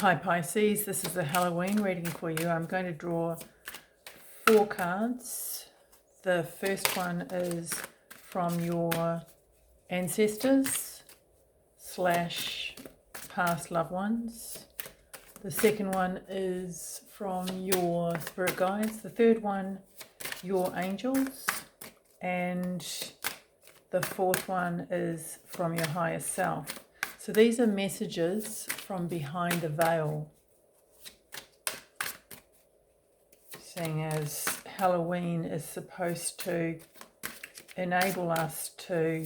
Hi Pisces, this is a Halloween reading for you. I'm going to draw 4 cards. The first one is from your ancestors / past loved ones. The second one is from your spirit guides. The third one, your angels. And the fourth one is from your higher self. So these are messages from behind the veil. Seeing as Halloween is supposed to enable us to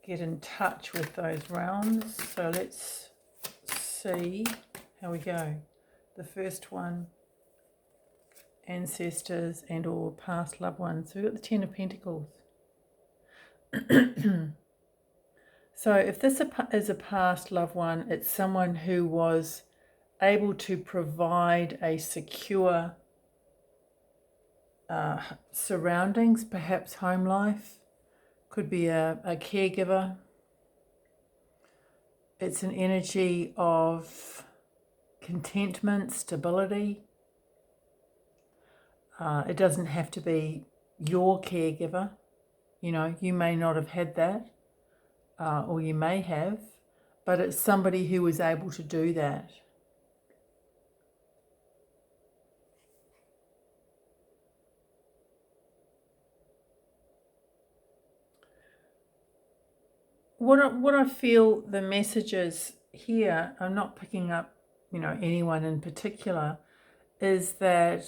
get in touch with those realms. So let's see how we go. The first one, ancestors and or past loved ones. So we've got the 10 of Pentacles. So if this is a past loved one, it's someone who was able to provide a secure surroundings, perhaps home life, could be a caregiver. It's an energy of contentment, stability. It doesn't have to be your caregiver. You know, you may not have had that. Or you may have, but it's somebody who was able to do that. What I feel the messages here, I'm not picking up, anyone in particular, is that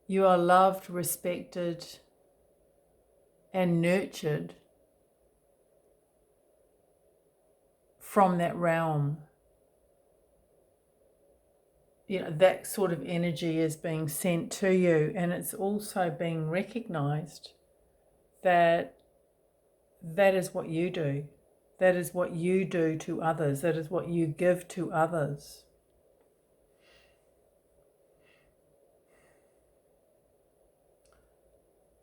you are loved, respected, and nurtured from that realm. That sort of energy is being sent to you, and it's also being recognized that that is what you do. That is what you do to others. That is what you give to others.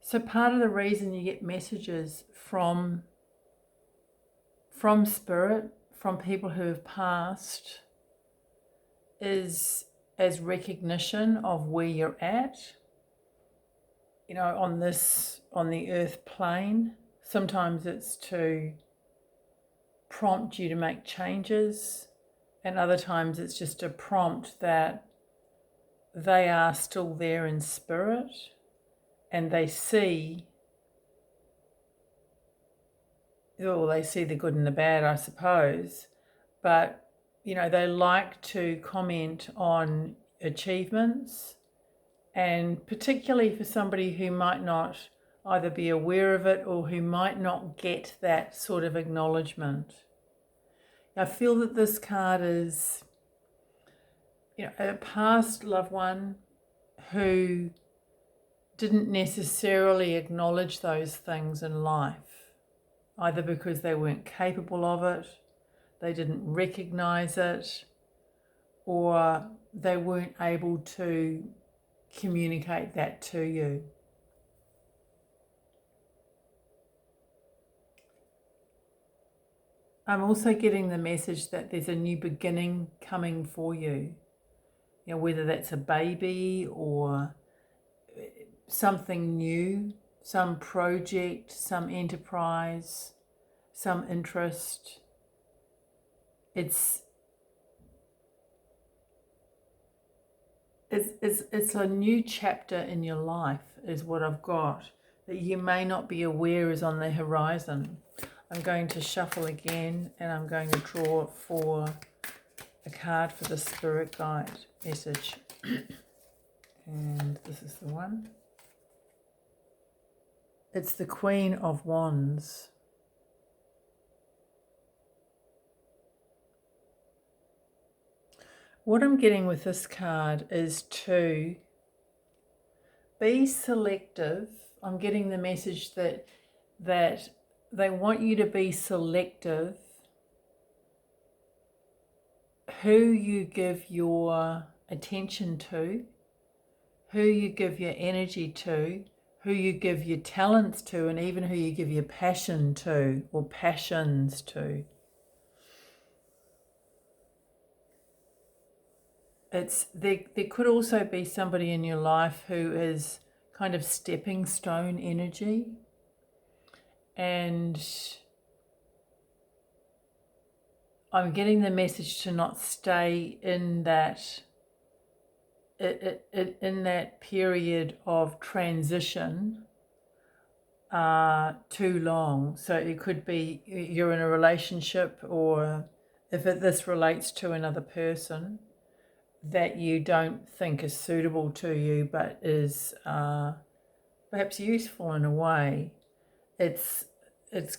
So part of the reason you get messages from spirit, from people who have passed, is as recognition of where you're at, on the earth plane. Sometimes it's to prompt you to make changes, and other times it's just a prompt that they are still there in spirit and they see the good and the bad, I suppose, but they like to comment on achievements, and particularly for somebody who might not either be aware of it or who might not get that sort of acknowledgement. I feel that this card is, a past loved one who didn't necessarily acknowledge those things in life, either because they weren't capable of it, they didn't recognize it, or they weren't able to communicate that to you. I'm also getting the message that there's a new beginning coming for you. Whether that's a baby or something new, some project, some enterprise, some interest. It's a new chapter in your life is what I've got, that you may not be aware is on the horizon. I'm going to shuffle again, and I'm going to draw for a card for the spirit guide message. And this is the one. It's the Queen of Wands. What I'm getting with this card is to be selective. I'm getting the message that they want you to be selective who you give your attention to, who you give your energy to, who you give your talents to, and even who you give your passion to or passions to. there could also be somebody in your life who is kind of stepping stone energy, and I'm getting the message to not stay in that period of transition too long. So it could be you're in a relationship, or if this relates to another person that you don't think is suitable to you, but is perhaps useful in a way. It's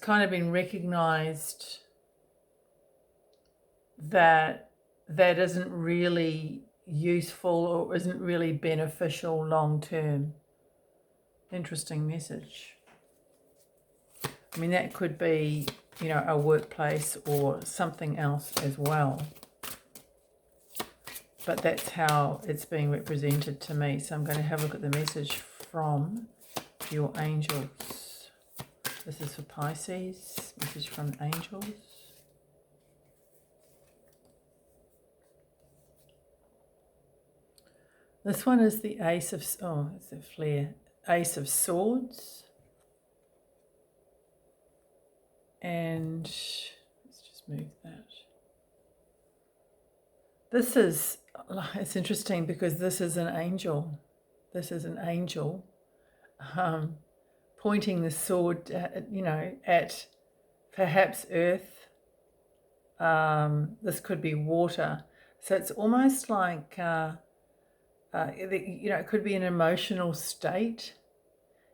kind of been recognized that that isn't really useful or isn't really beneficial long term. Interesting message. I mean, that could be, a workplace or something else as well. But that's how it's being represented to me. So I'm going to have a look at the message from your angels. This is for Pisces, message from angels. This one is the Ace of, it's a flare, Ace of Swords. And let's just move that. It's interesting because this is an angel. This is an angel pointing the sword, at perhaps earth. This could be water. So it's almost like, it could be an emotional state.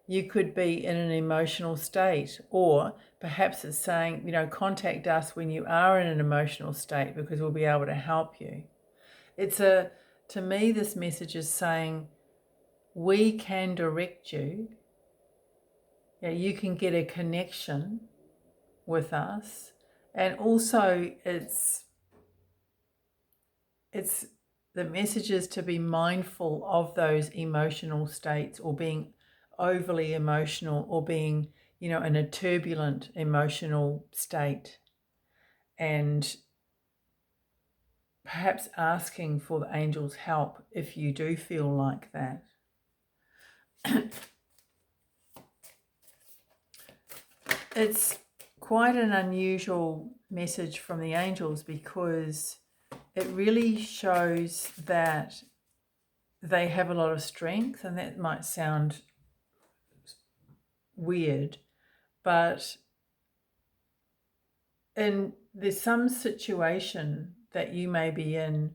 You could be in an emotional state, or perhaps it's saying, contact us when you are in an emotional state because we'll be able to help you. To me, this message is saying we can direct you. You can get a connection with us. And also it's the message is to be mindful of those emotional states, or being overly emotional, or being, in a turbulent emotional state, and perhaps asking for the angels' help if you do feel like that. It's quite an unusual message from the angels because it really shows that they have a lot of strength, and that might sound weird, but there's some situation that you may be in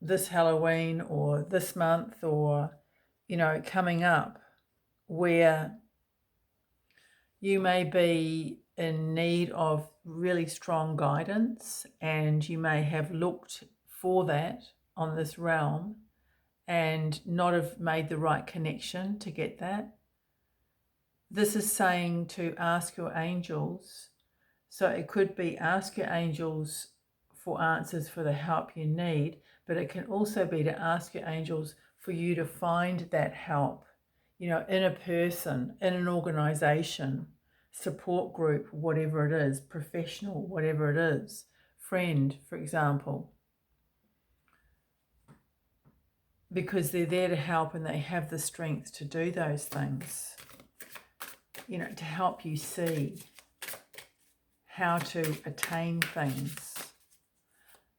this Halloween or this month, or coming up, where you may be in need of really strong guidance, and you may have looked for that on this realm and not have made the right connection to get that. This is saying to ask your angels. So it could be ask your angels for answers for the help you need, but it can also be to ask your angels for you to find that help, in a person, in an organization, support group, whatever it is, professional, whatever it is, friend, for example, because they're there to help and they have the strength to do those things, to help you see how to attain things.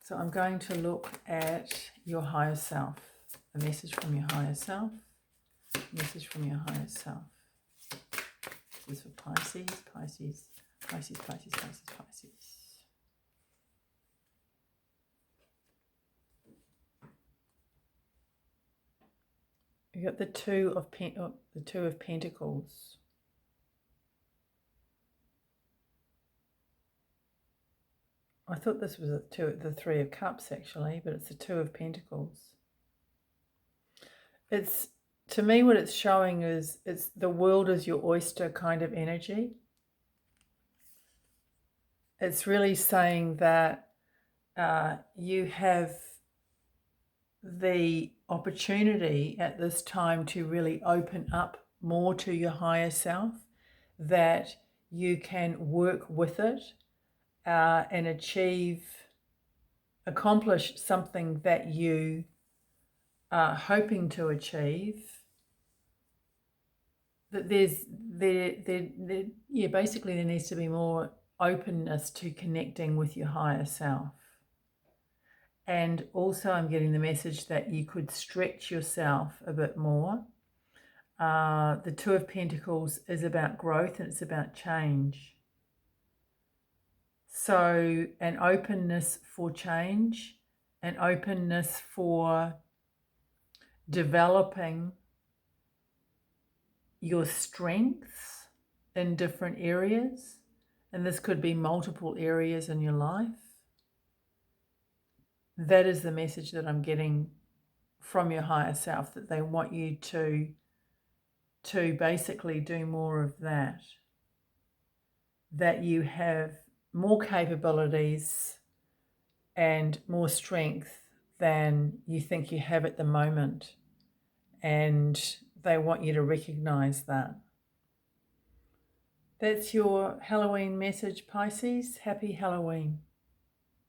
So I'm going to look at your higher self, a message from your higher self, message from your higher self. This is for Pisces, Pisces, Pisces, Pisces, Pisces, Pisces. You got the Two of Pentacles. I thought this was the Three of Cups actually, but it's the Two of Pentacles. To me, what it's showing is the world is your oyster kind of energy. It's really saying that you have the opportunity at this time to really open up more to your higher self, that you can work with it and achieve accomplish something that you are hoping to achieve, that basically there needs to be more openness to connecting with your higher self. And also I'm getting the message that you could stretch yourself a bit more. The Two of Pentacles is about growth and it's about change. So an openness for change, an openness for developing your strengths in different areas. And this could be multiple areas in your life. That is the message that I'm getting from your higher self, that they want you to basically do more of that. That you have more capabilities and more strength than you think you have at the moment. And they want you to recognize that. That's your Halloween message, Pisces. Happy Halloween.